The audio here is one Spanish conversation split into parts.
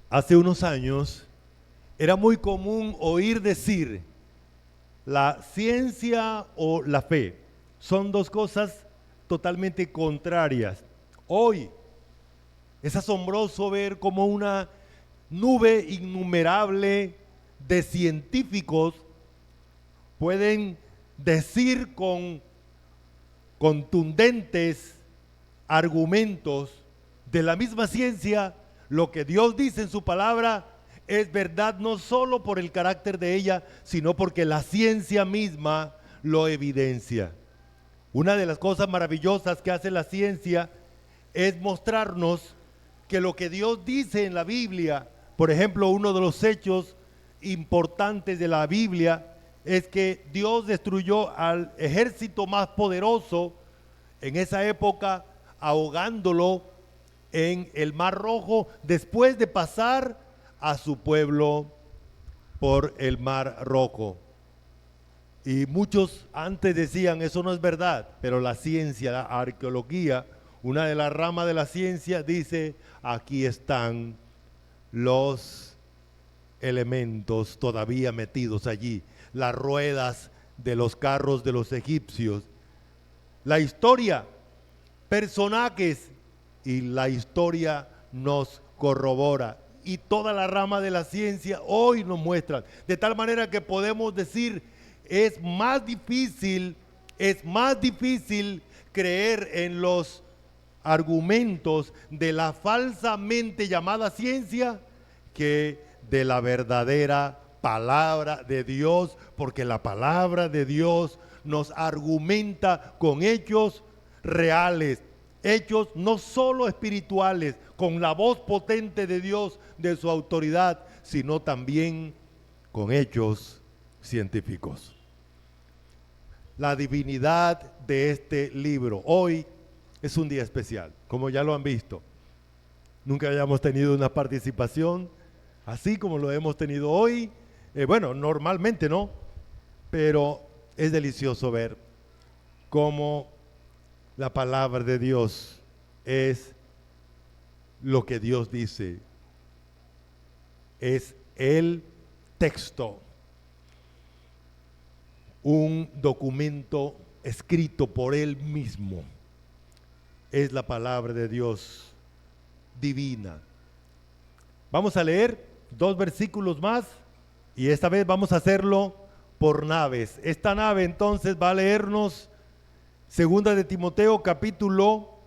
Hace unos años era muy común oír decir la ciencia o la fe. Son dos cosas totalmente contrarias. Hoy es asombroso ver cómo una nube innumerable de científicos pueden decir con contundentes argumentos de la misma ciencia lo que Dios dice en su palabra es verdad no solo por el carácter de ella, sino porque la ciencia misma lo evidencia. Una de las cosas maravillosas que hace la ciencia es mostrarnos que lo que Dios dice en la Biblia, por ejemplo, uno de los hechos importantes de la Biblia es que Dios destruyó al ejército más poderoso en esa época, ahogándolo en el Mar Rojo, después de pasar a su pueblo por el Mar Rojo. Y muchos antes decían, eso no es verdad, pero la ciencia, la arqueología, una de las ramas de la ciencia dice, aquí están los elementos todavía metidos allí, las ruedas de los carros de los egipcios, la historia, personajes, y la historia nos corrobora. Y toda la rama de la ciencia hoy nos muestra, de tal manera que podemos decir, es más difícil creer en los argumentos de la falsamente llamada ciencia que de la verdadera palabra de Dios, porque la palabra de Dios nos argumenta con hechos reales, hechos no solo espirituales, con la voz potente de Dios, de su autoridad, sino también con hechos científicos. La divinidad de este libro. Hoy es un día especial, como ya lo han visto. Nunca hayamos tenido una participación así como lo hemos tenido hoy. Bueno, normalmente no, pero es delicioso ver cómo la palabra de Dios es lo que Dios dice. Es el texto, un documento escrito por Él mismo. Es la palabra de Dios divina. Vamos a leer 2 versículos más y esta vez vamos a hacerlo por naves. Esta nave entonces va a leernos Segunda de Timoteo capítulo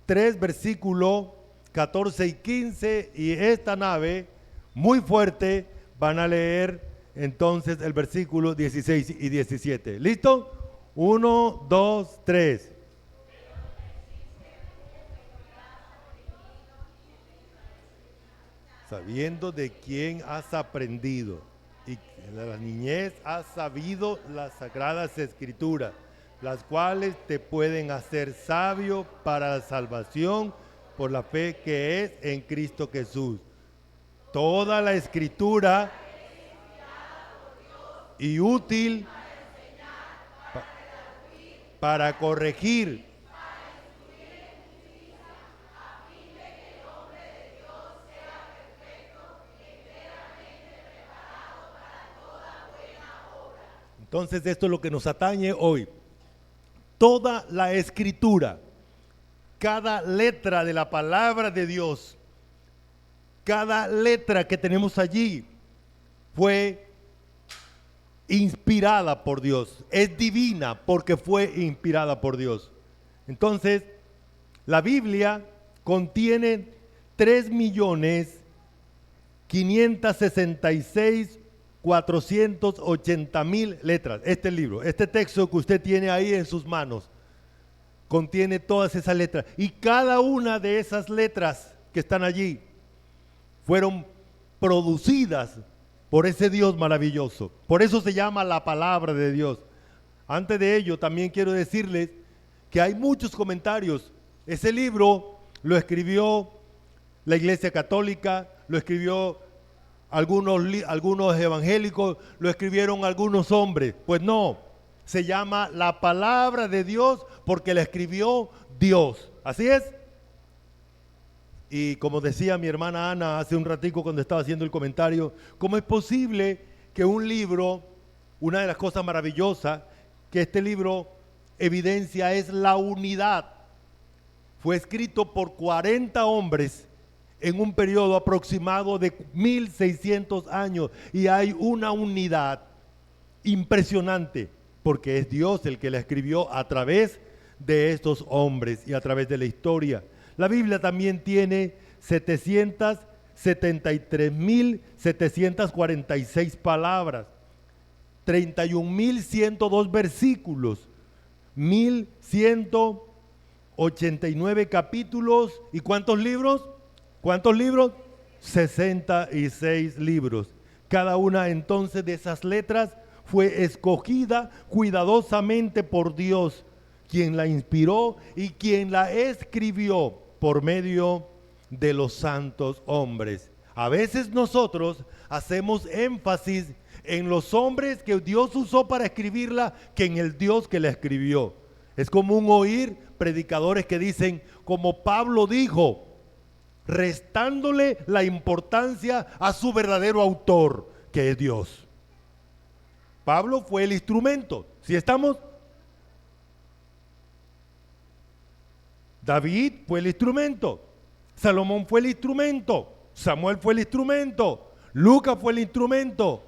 3 versículo 14 y 15 y esta nave muy fuerte van a leer entonces el versículo 16 y 17. ¿Listo? 1, 2, 3. Sabiendo de quién has aprendido y en la niñez has sabido las sagradas escrituras, las cuales te pueden hacer sabio para la salvación por la fe que es en Cristo Jesús. Toda la escritura y útil para corregir, entonces esto es lo que nos atañe hoy. Toda la escritura, cada letra de la palabra de Dios, cada letra que tenemos allí fue inspirada por Dios, es divina porque fue inspirada por Dios. Entonces, la Biblia contiene 3.566.480.000 letras. Este libro, este texto que usted tiene ahí en sus manos, contiene todas esas letras. Y cada una de esas letras que están allí fueron producidas por ese Dios maravilloso. Por eso se llama la palabra de Dios. Antes de ello, también quiero decirles que hay muchos comentarios. Ese libro lo escribió la Iglesia Católica, lo escribió algunos evangélicos, lo escribieron algunos hombres. Pues no, se llama la palabra de Dios porque la escribió Dios. ¿Así es? Y como decía mi hermana Ana hace un ratico cuando estaba haciendo el comentario, ¿cómo es posible que un libro, una de las cosas maravillosas que este libro evidencia es la unidad? Fue escrito por 40 hombres en un periodo aproximado de 1600 años y hay una unidad impresionante porque es Dios el que la escribió a través de estos hombres y a través de la historia. La Biblia también tiene 773.746 palabras, 31.102 versículos, 1.189 capítulos. ¿Y cuántos libros? ¿Cuántos libros? 66 libros. Cada una entonces de esas letras fue escogida cuidadosamente por Dios, quien la inspiró y quien la escribió por medio de los santos hombres. A veces nosotros hacemos énfasis en los hombres que Dios usó para escribirla que en el Dios que la escribió. Es común oír predicadores que dicen, como Pablo dijo, restándole la importancia a su verdadero autor, que es Dios. Pablo fue el instrumento. ¿Sí estamos? David fue el instrumento. Salomón fue el instrumento. Samuel fue el instrumento. Lucas fue el instrumento.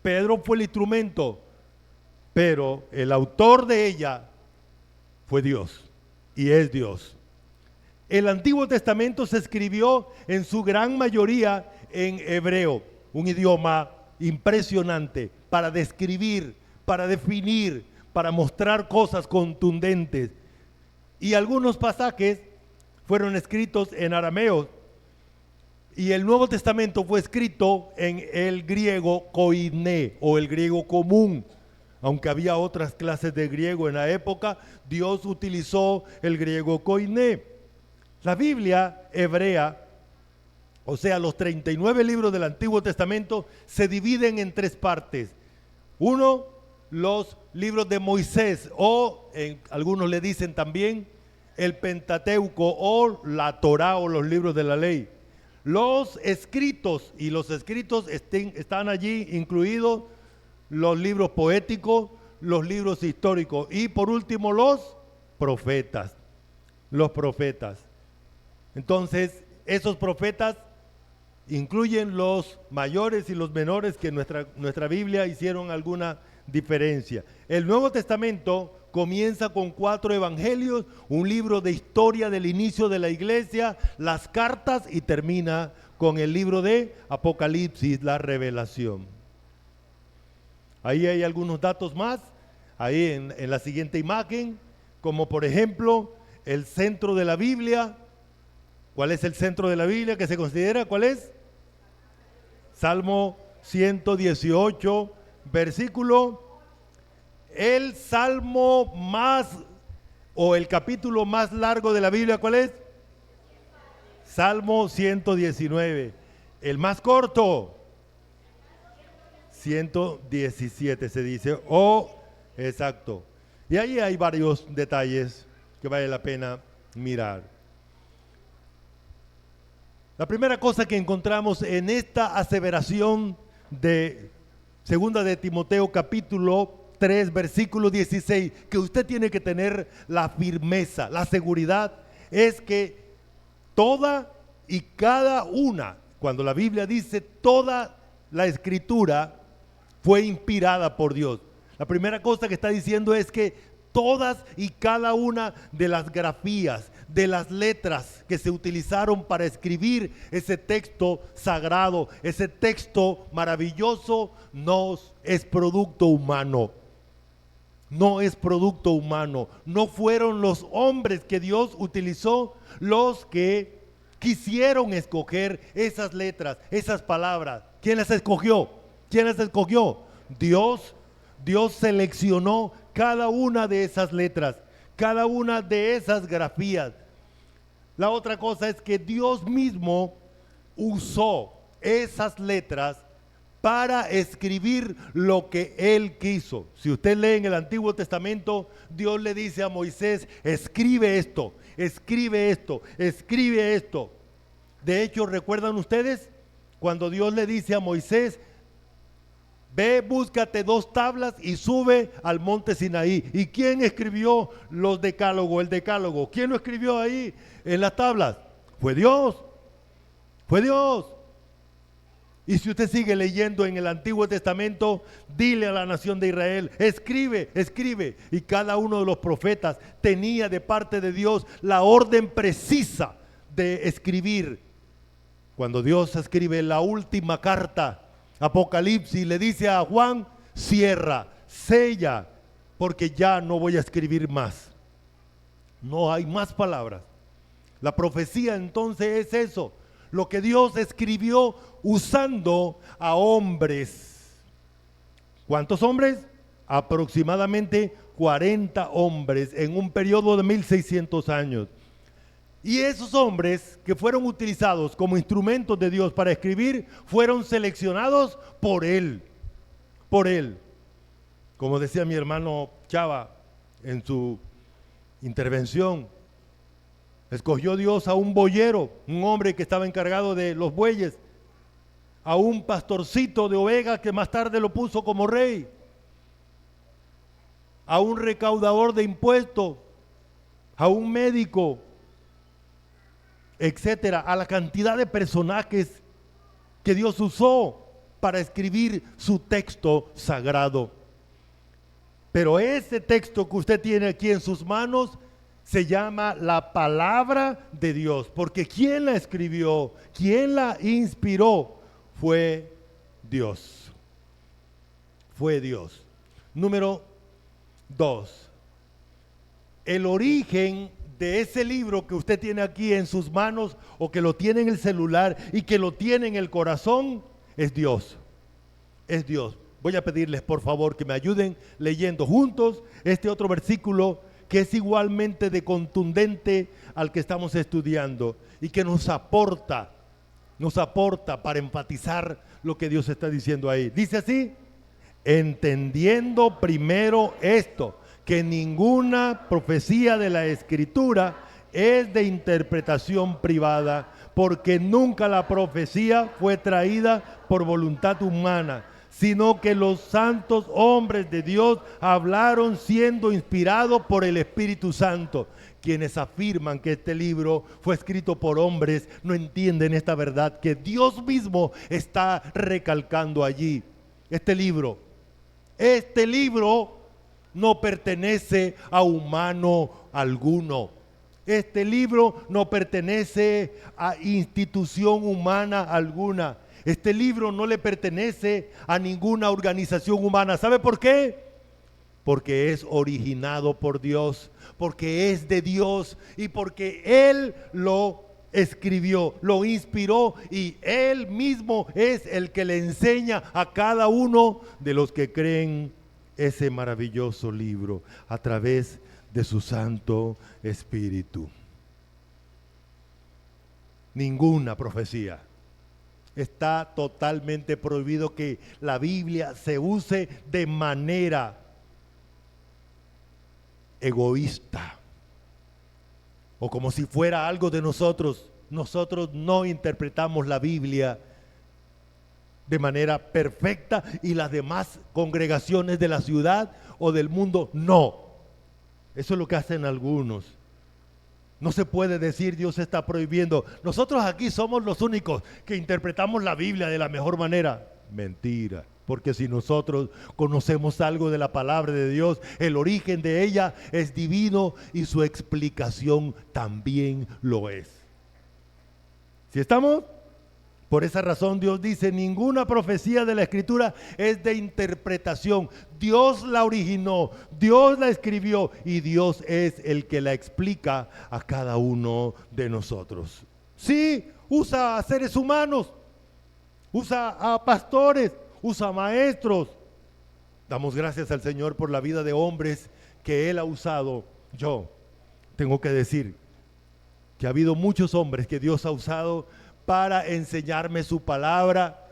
Pedro fue el instrumento. Pero el autor de ella fue Dios y es Dios. El Antiguo Testamento se escribió en su gran mayoría en hebreo, un idioma impresionante para describir, para definir, para mostrar cosas contundentes. Y algunos pasajes fueron escritos en arameo. Y el Nuevo Testamento fue escrito en el griego koiné o el griego común. Aunque había otras clases de griego en la época, Dios utilizó el griego koiné. La Biblia hebrea, o sea, los 39 libros del Antiguo Testamento, se dividen en tres partes. Uno, los libros de Moisés, o algunos le dicen también el Pentateuco, o la Torá, o los libros de la ley. Los escritos, y los escritos están allí incluidos los libros poéticos, los libros históricos, y por último los profetas. Los profetas. Entonces, esos profetas incluyen los mayores y los menores que nuestra Biblia hicieron alguna diferencia. El Nuevo Testamento comienza con 4 evangelios, un libro de historia del inicio de la iglesia, las cartas y termina con el libro de Apocalipsis, la revelación. Ahí hay algunos datos más, ahí en la siguiente imagen, como por ejemplo el centro de la Biblia. ¿Cuál es el centro de la Biblia que se considera? ¿Cuál es? Salmo 118, versículo. El salmo más, o el capítulo más largo de la Biblia, ¿cuál es? Salmo 119. El más corto, 117 se dice. Exacto. Y ahí hay varios detalles que vale la pena mirar. La primera cosa que encontramos en esta aseveración de segunda de Timoteo capítulo 3 versículo 16, que usted tiene que tener la firmeza, la seguridad, es que toda y cada una, cuando la Biblia dice toda la escritura fue inspirada por Dios. La primera cosa que está diciendo es que todas y cada una de las grafías, de las letras que se utilizaron para escribir ese texto sagrado, ese texto maravilloso, no es producto humano. No es producto humano. No fueron los hombres que Dios utilizó los que quisieron escoger esas letras, esas palabras. ¿Quién las escogió? ¿Quién las escogió? Dios. Dios seleccionó cada una de esas letras, cada una de esas grafías. La otra cosa es que Dios mismo usó esas letras para escribir lo que Él quiso. Si usted lee en el Antiguo Testamento, Dios le dice a Moisés, escribe esto, escribe esto, escribe esto. De hecho, ¿recuerdan ustedes cuando Dios le dice a Moisés: ve, búscate 2 tablas y sube al monte Sinaí? ¿Y quién escribió los decálogos, el decálogo? ¿Quién lo escribió ahí en las tablas? Fue Dios, fue Dios. Y si usted sigue leyendo en el Antiguo Testamento, dile a la nación de Israel: escribe, escribe. Y cada uno de los profetas tenía de parte de Dios la orden precisa de escribir. Cuando Dios escribe la última carta, Apocalipsis, le dice a Juan: cierra, sella, porque ya no voy a escribir más. No hay más palabras. La profecía entonces es eso, lo que Dios escribió usando a hombres. ¿Cuántos hombres? Aproximadamente 40 hombres en un periodo de 1600 años. Y esos hombres que fueron utilizados como instrumentos de Dios para escribir, fueron seleccionados por Él. Por Él. Como decía mi hermano Chava en su intervención, escogió Dios a un boyero, un hombre que estaba encargado de los bueyes, a un pastorcito de ovejas que más tarde lo puso como rey, a un recaudador de impuestos, a un médico, etcétera, a la cantidad de personajes que Dios usó para escribir su texto sagrado. Pero ese texto que usted tiene aquí en sus manos se llama la palabra de Dios, porque quien la escribió, quien la inspiró, fue Dios. Fue Dios. Número 2. El origen de ese libro que usted tiene aquí en sus manos, o que lo tiene en el celular y que lo tiene en el corazón, es Dios. Es Dios. Voy a pedirles por favor que me ayuden leyendo juntos este otro versículo que es igualmente de contundente al que estamos estudiando y que nos aporta para enfatizar lo que Dios está diciendo ahí. Dice así: entendiendo primero esto, que ninguna profecía de la Escritura es de interpretación privada, porque nunca la profecía fue traída por voluntad humana, sino que los santos hombres de Dios hablaron siendo inspirados por el Espíritu Santo. Quienes afirman que este libro fue escrito por hombres no entienden esta verdad que Dios mismo está recalcando allí. Este libro no pertenece a humano alguno. Este libro no pertenece a institución humana alguna. Este libro no le pertenece a ninguna organización humana. ¿Sabe por qué? Porque es originado por Dios, porque es de Dios y porque Él lo escribió, lo inspiró, y Él mismo es el que le enseña a cada uno de los que creen ese maravilloso libro a través de su Santo Espíritu. Ninguna profecía. Está totalmente prohibido que la Biblia se use de manera egoísta o como si fuera algo de nosotros. Nosotros no interpretamos la Biblia de manera perfecta y las demás congregaciones de la ciudad o del mundo no. Eso es lo que hacen algunos. No se puede decir Dios está prohibiendo. Nosotros aquí somos los únicos que interpretamos la Biblia de la mejor manera. Mentira. Porque si nosotros conocemos algo de la palabra de Dios, el origen de ella es divino y su explicación también lo es. ¿Sí estamos? Por esa razón Dios dice: ninguna profecía de la Escritura es de interpretación. Dios la originó, Dios la escribió y Dios es el que la explica a cada uno de nosotros. Sí, usa a seres humanos, usa a pastores, usa a maestros. Damos gracias al Señor por la vida de hombres que Él ha usado. Yo tengo que decir que ha habido muchos hombres que Dios ha usado para enseñarme su palabra,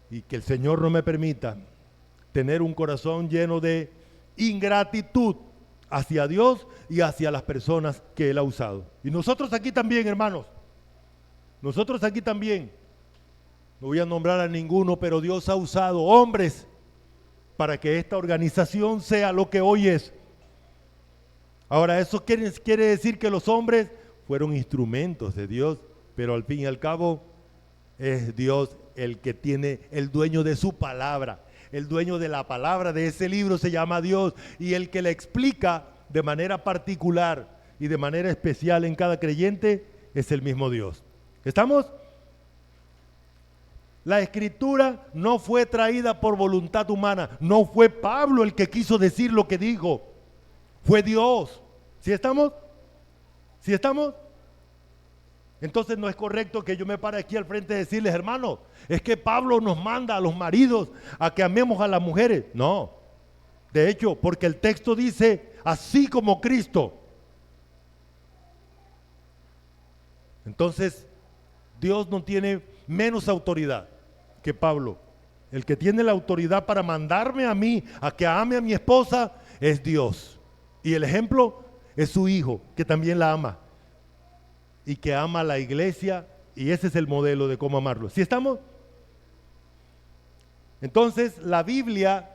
y que el Señor no me permita tener un corazón lleno de ingratitud hacia Dios y hacia las personas que Él ha usado. Y nosotros aquí también, hermanos, nosotros aquí también, no voy a nombrar a ninguno, pero Dios ha usado hombres para que esta organización sea lo que hoy es. Ahora, eso quiere decir que los hombres fueron instrumentos de Dios, pero al fin y al cabo es Dios el que tiene, el dueño de su palabra. El dueño de la palabra de ese libro se llama Dios, y el que le explica de manera particular y de manera especial en cada creyente es el mismo Dios. ¿Estamos? La escritura no fue traída por voluntad humana, no fue Pablo el que quiso decir lo que dijo, fue Dios. ¿Sí estamos? ¿Sí estamos? Entonces no es correcto que yo me pare aquí al frente y decirles, hermanos, es que Pablo nos manda a los maridos a que amemos a las mujeres. No, de hecho, porque el texto dice, así como Cristo. Entonces, Dios no tiene menos autoridad que Pablo. El que tiene la autoridad para mandarme a mí a que ame a mi esposa es Dios. Y el ejemplo es su hijo, que también la ama. Y que ama a la iglesia, y ese es el modelo de cómo amarlo. ¿Sí estamos? Entonces, la Biblia,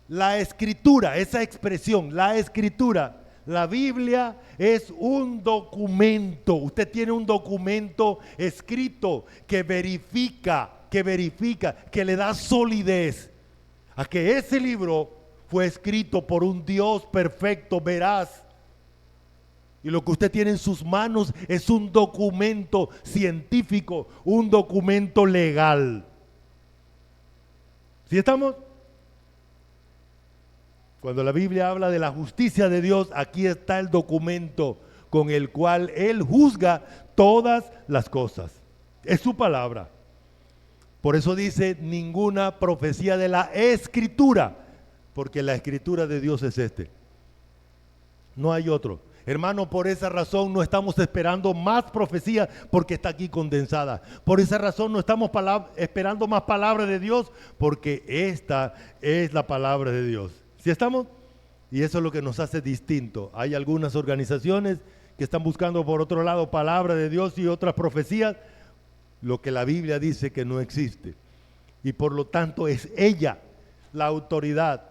la escritura, esa expresión, la escritura, la Biblia es un documento. Usted tiene un documento escrito que verifica, que le da solidez a que ese libro fue escrito por un Dios perfecto, veraz. Y lo que usted tiene en sus manos es un documento científico, un documento legal. ¿Sí estamos? Cuando la Biblia habla de la justicia de Dios, aquí está el documento con el cual Él juzga todas las cosas. Es su palabra. Por eso dice ninguna profecía de la Escritura, porque la Escritura de Dios es este. No hay otro. Hermano, por esa razón no estamos esperando más profecía porque está aquí condensada. Por esa razón no estamos esperando más palabra de Dios porque esta es la palabra de Dios. ¿Sí estamos? Y eso es lo que nos hace distinto. Hay algunas organizaciones que están buscando por otro lado palabra de Dios y otras profecías, lo que la Biblia dice que no existe. Y por lo tanto es ella la autoridad,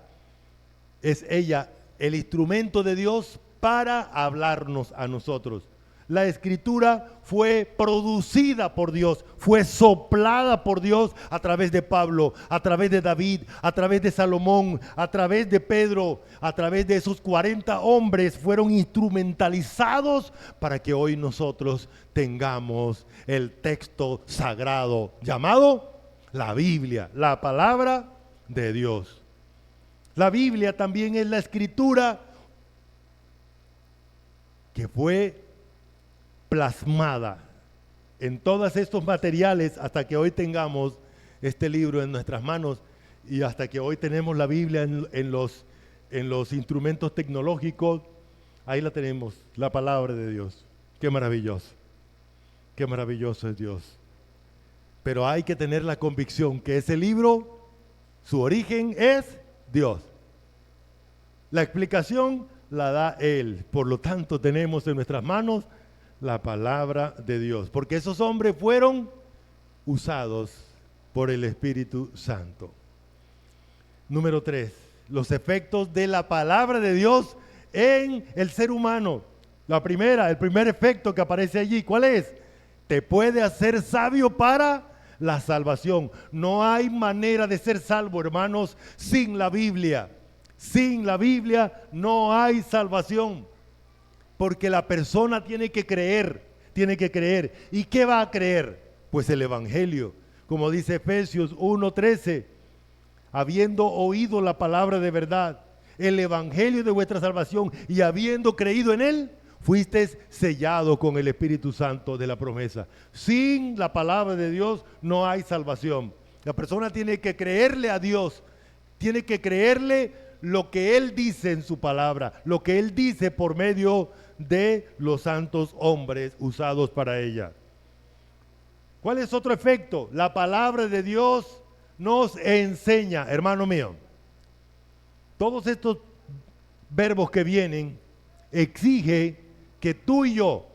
es ella el instrumento de Dios para hablarnos a nosotros. La escritura fue producida por Dios, fue soplada por Dios a través de Pablo, a través de David, a través de Salomón, a través de Pedro, a través de esos 40 hombres fueron instrumentalizados para que hoy nosotros tengamos el texto sagrado llamado la Biblia, la palabra de Dios. La Biblia también es la escritura que fue plasmada en todos estos materiales hasta que hoy tengamos este libro en nuestras manos y hasta que hoy tenemos la Biblia en los instrumentos tecnológicos. Ahí la tenemos, la palabra de Dios. Qué maravilloso es Dios. Pero hay que tener la convicción que ese libro, su origen es Dios. La explicación la da Él. Por lo tanto, tenemos en nuestras manos la palabra de Dios, porque esos hombres fueron usados por el Espíritu Santo. Número 3, los efectos de la palabra de Dios en el ser humano. El primer efecto que aparece allí, ¿cuál es? Te puede hacer sabio para la salvación. No hay manera de ser salvo, hermanos, sin la Biblia. Sin la Biblia no hay salvación, porque la persona tiene que creer. ¿Y qué va a creer? Pues el Evangelio, como dice Efesios 1:13, habiendo oído la palabra de verdad, el Evangelio de vuestra salvación, y habiendo creído en él, fuisteis sellados con el Espíritu Santo de la promesa. Sin la palabra de Dios no hay salvación. La persona tiene que creerle a Dios, tiene que creerle lo que Él dice en su palabra, lo que Él dice por medio de los santos hombres usados para ella. ¿Cuál es otro efecto? La palabra de Dios nos enseña, hermano mío. Todos estos verbos que vienen exige que tú y yo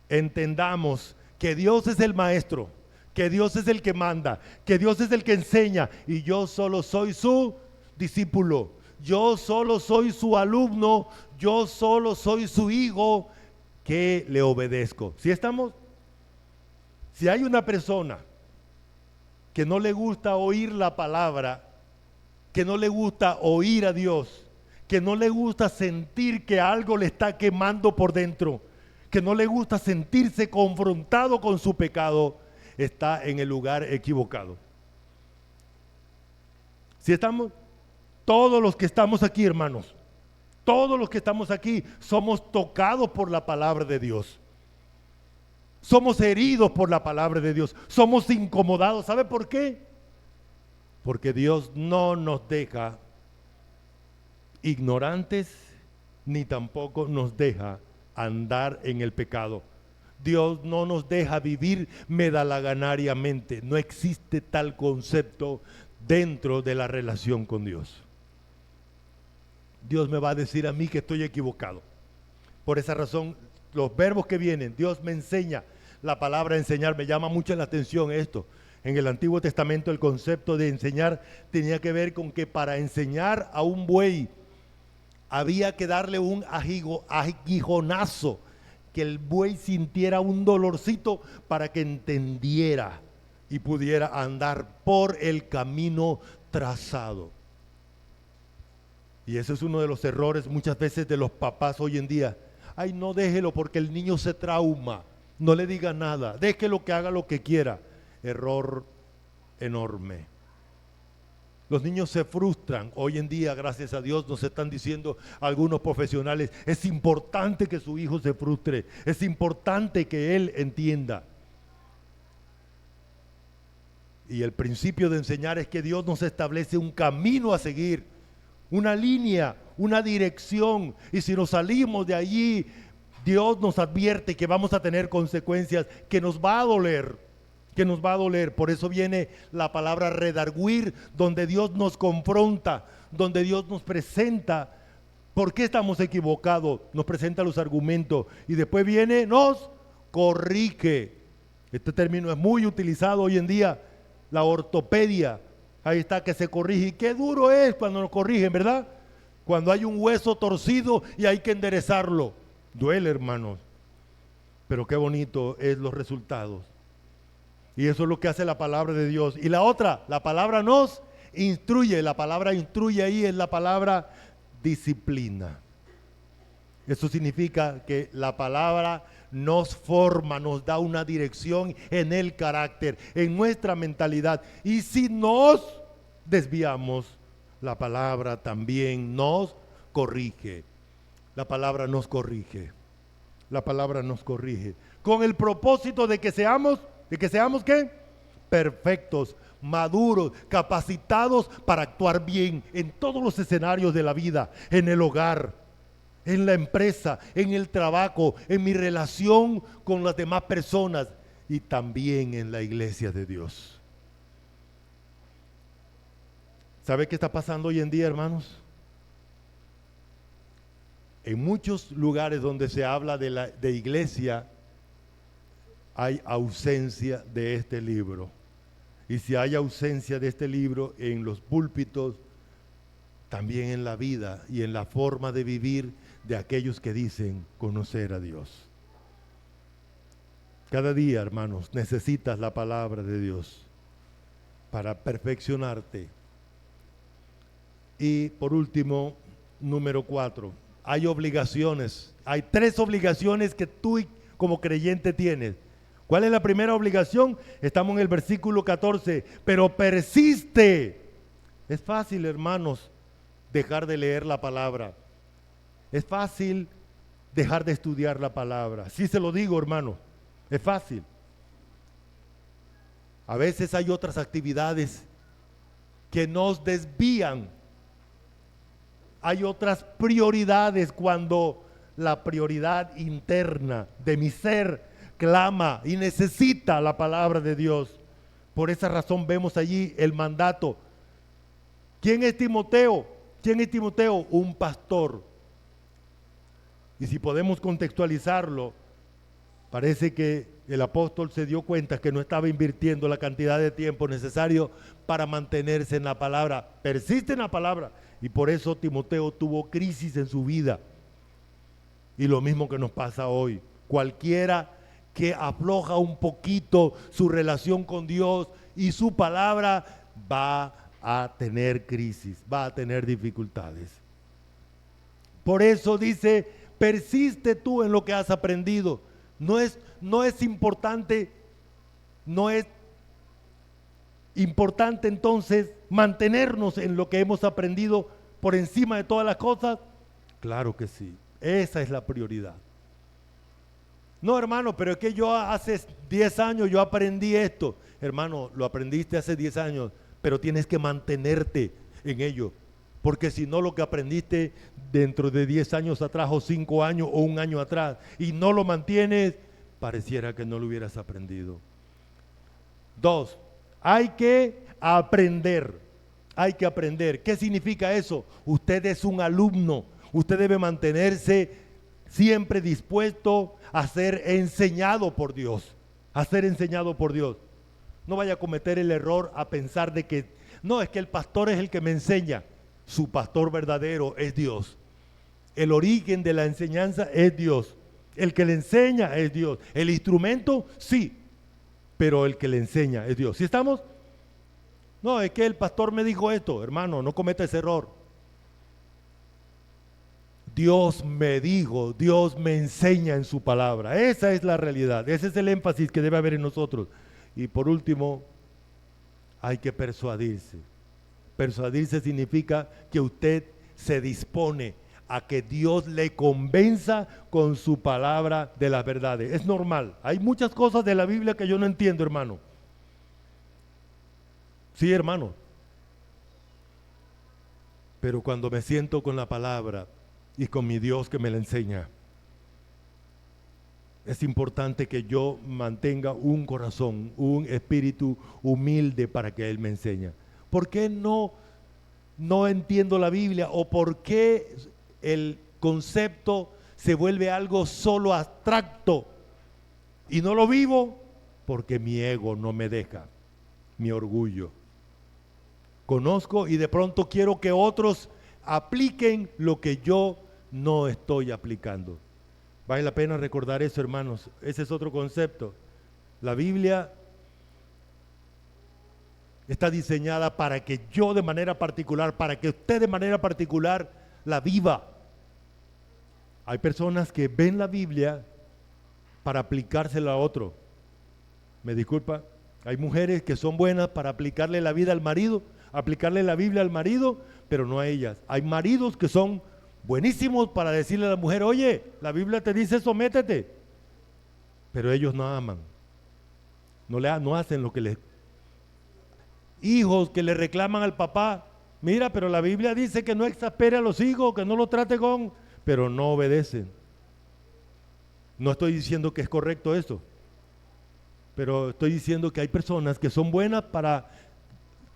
entendamos que Dios es el maestro, que Dios es el que manda, que Dios es el que enseña y yo solo soy su discípulo, yo solo soy su alumno, yo solo soy su hijo que le obedezco. ¿Sí estamos? Si hay una persona que no le gusta oír la palabra, que no le gusta oír a Dios, que no le gusta sentir que algo le está quemando por dentro, que no le gusta sentirse confrontado con su pecado, está en el lugar equivocado. ¿Sí estamos? Todos los que estamos aquí, hermanos, todos los que estamos aquí somos tocados por la palabra de Dios. Somos heridos por la palabra de Dios. Somos incomodados. ¿Sabe por qué? Porque Dios no nos deja ignorantes, ni tampoco nos deja andar en el pecado. Dios no nos deja vivir medalaganariamente. No existe tal concepto dentro de la relación con Dios. Dios me va a decir a mí que estoy equivocado. Por esa razón, los verbos que vienen, Dios me enseña. La palabra enseñar, me llama mucho la atención esto. En el Antiguo Testamento el concepto de enseñar tenía que ver con que para enseñar a un buey había que darle un aguijonazo, que el buey sintiera un dolorcito para que entendiera y pudiera andar por el camino trazado. Y ese es uno de los errores muchas veces de los papás hoy en día. Ay, no, déjelo porque el niño se trauma. No le diga nada, déjelo que haga lo que quiera. Error enorme. Los niños se frustran. Hoy en día, gracias a Dios, nos están diciendo algunos profesionales, es importante que su hijo se frustre, es importante que él entienda. Y el principio de enseñar es que Dios nos establece un camino a seguir, una línea, una dirección. Y si nos salimos de allí, Dios nos advierte que vamos a tener consecuencias, que nos va a doler, que nos va a doler. Por eso viene la palabra redarguir, donde Dios nos confronta, donde Dios nos presenta por qué estamos equivocados, nos presenta los argumentos y después viene, nos corrige. Este término es muy utilizado hoy en día, la ortopedia. Ahí está, que se corrige. Y qué duro es cuando nos corrigen, ¿verdad? Cuando hay un hueso torcido y hay que enderezarlo. Duele, hermanos, pero qué bonito es los resultados. Y eso es lo que hace la palabra de Dios. Y la otra, la palabra nos instruye. La palabra instruye ahí es la palabra disciplina. Eso significa que la palabra nos forma, nos da una dirección en el carácter, en nuestra mentalidad. Y si nos desviamos, la palabra también nos corrige. La palabra nos corrige. La palabra nos corrige. Con el propósito de que seamos ¿qué? Perfectos, maduros, capacitados para actuar bien en todos los escenarios de la vida, en el hogar, en la empresa, en el trabajo, en mi relación con las demás personas y también en la iglesia de Dios. ¿Sabe qué está pasando hoy en día, hermanos? En muchos lugares donde se habla de iglesia, hay ausencia de este libro. Y si hay ausencia de este libro en los púlpitos, también en la vida y en la forma de vivir de aquellos que dicen conocer a Dios. Cada día, hermanos, necesitas la palabra de Dios para perfeccionarte. Y por último, número 4, hay obligaciones. Hay 3 obligaciones que tú como creyente tienes. ¿Cuál es la primera obligación? Estamos en el versículo 14. Pero persiste. Es fácil, hermanos, dejar de leer la palabra. Es fácil dejar de estudiar la palabra. Sí se lo digo, hermano. Es fácil. A veces hay otras actividades que nos desvían. Hay otras prioridades cuando la prioridad interna de mi ser clama y necesita la palabra de Dios. Por esa razón vemos allí el mandato. ¿Quién es Timoteo? ¿Quién es Timoteo? Un pastor. Y si podemos contextualizarlo, parece que el apóstol se dio cuenta que no estaba invirtiendo la cantidad de tiempo necesario para mantenerse en la palabra. Persiste en la palabra. Y por eso Timoteo tuvo crisis en su vida. Y lo mismo que nos pasa hoy. Cualquiera que afloja un poquito su relación con Dios y su palabra va a tener crisis, va a tener dificultades. Por eso dice, persiste tú en lo que has aprendido. No es importante entonces mantenernos en lo que hemos aprendido por encima de todas las cosas. Claro que sí, esa es la prioridad. No, hermano, pero es que yo hace 10 años yo aprendí esto. Hermano, lo aprendiste hace 10 años, pero tienes que mantenerte en ello. Porque si no, lo que aprendiste dentro de 10 años atrás o 5 años o un año atrás y no lo mantienes, pareciera que no lo hubieras aprendido. 2, hay que aprender. Hay que aprender. ¿Qué significa eso? Usted es un alumno. Usted debe mantenerse siempre dispuesto a ser enseñado por Dios. A ser enseñado por Dios. No vaya a cometer el error a pensar de que, no, es que el pastor es el que me enseña. Su pastor verdadero es Dios. El origen de la enseñanza es Dios. El que le enseña es Dios. El instrumento, sí, pero el que le enseña es Dios. ¿Sí estamos? No, es que el pastor me dijo esto. Hermano, no cometa ese error. Dios me dijo, Dios me enseña en su palabra. Esa es la realidad. Ese es el énfasis que debe haber en nosotros. Y por último, hay que persuadirse. Persuadirse significa que usted se dispone a que Dios le convenza con su palabra de las verdades. Es normal. Hay muchas cosas de la Biblia que yo no entiendo, hermano. Sí, hermano. Pero cuando me siento con la palabra y con mi Dios que me la enseña, es importante que yo mantenga un corazón, un espíritu humilde para que Él me enseñe. ¿Por qué no entiendo la Biblia? ¿O por qué el concepto se vuelve algo solo abstracto y no lo vivo? Porque mi ego no me deja, mi orgullo. Conozco y de pronto quiero que otros apliquen lo que yo no estoy aplicando. Vale la pena recordar eso, hermanos. Ese es otro concepto. La Biblia está diseñada para que yo de manera particular, para que usted de manera particular la viva. Hay personas que ven la Biblia para aplicársela a otro. ¿Me disculpa? Hay mujeres que son buenas para aplicarle la vida al marido, aplicarle la Biblia al marido, pero no a ellas. Hay maridos que son buenísimos para decirle a la mujer, oye, la Biblia te dice sométete, pero ellos no aman, no hacen lo que les... Hijos que le reclaman al papá, mira, pero la Biblia dice que no exaspere a los hijos, que no lo trate con, pero no obedecen. No estoy diciendo que es correcto eso, pero estoy diciendo que hay personas que son buenas para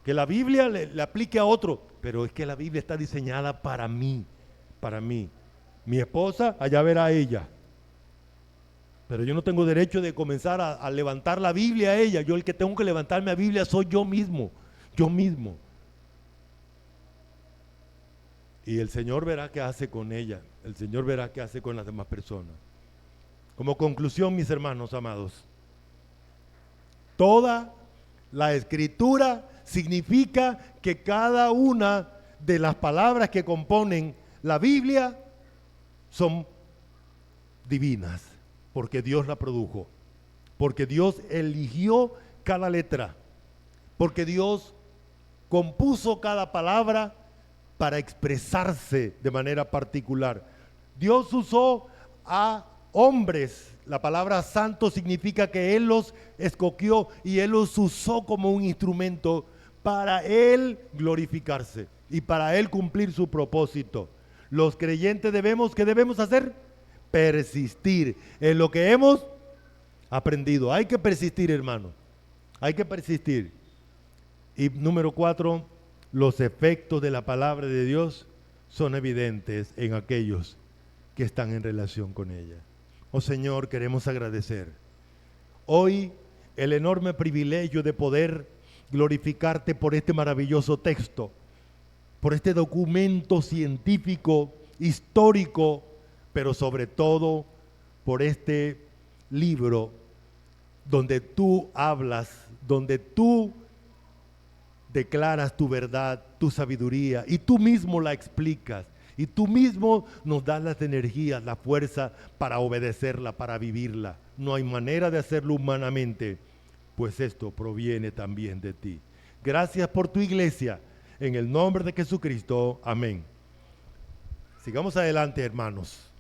que la Biblia le aplique a otro, pero es que la Biblia está diseñada para mí. Para mí, mi esposa, allá verá a ella, pero yo no tengo derecho de comenzar a levantar la Biblia a ella. Yo el que tengo que levantarme a Biblia soy yo mismo. Y el Señor verá qué hace con ella, el Señor verá qué hace con las demás personas. Como conclusión, mis hermanos amados, toda la Escritura significa que cada una de las palabras que componen la Biblia son divinas, porque Dios la produjo, porque Dios eligió cada letra, porque Dios compuso cada palabra para expresarse de manera particular. Dios usó a hombres. La palabra santo significa que Él los escogió y Él los usó como un instrumento para Él glorificarse y para Él cumplir su propósito. Los creyentes ¿qué debemos hacer? Persistir en lo que hemos aprendido. Hay que persistir, hermano. Hay que persistir. Y número 4, los efectos de la palabra de Dios son evidentes en aquellos que están en relación con ella. Oh Señor, queremos agradecer hoy el enorme privilegio de poder glorificarte por este maravilloso texto, por este documento científico, histórico, pero sobre todo por este libro donde tú hablas, donde tú declaras tu verdad, tu sabiduría, y tú mismo la explicas, y tú mismo nos das las energías, la fuerza para obedecerla, para vivirla. No hay manera de hacerlo humanamente, pues esto proviene también de ti. Gracias por tu iglesia, en el nombre de Jesucristo, amén. Sigamos adelante, hermanos.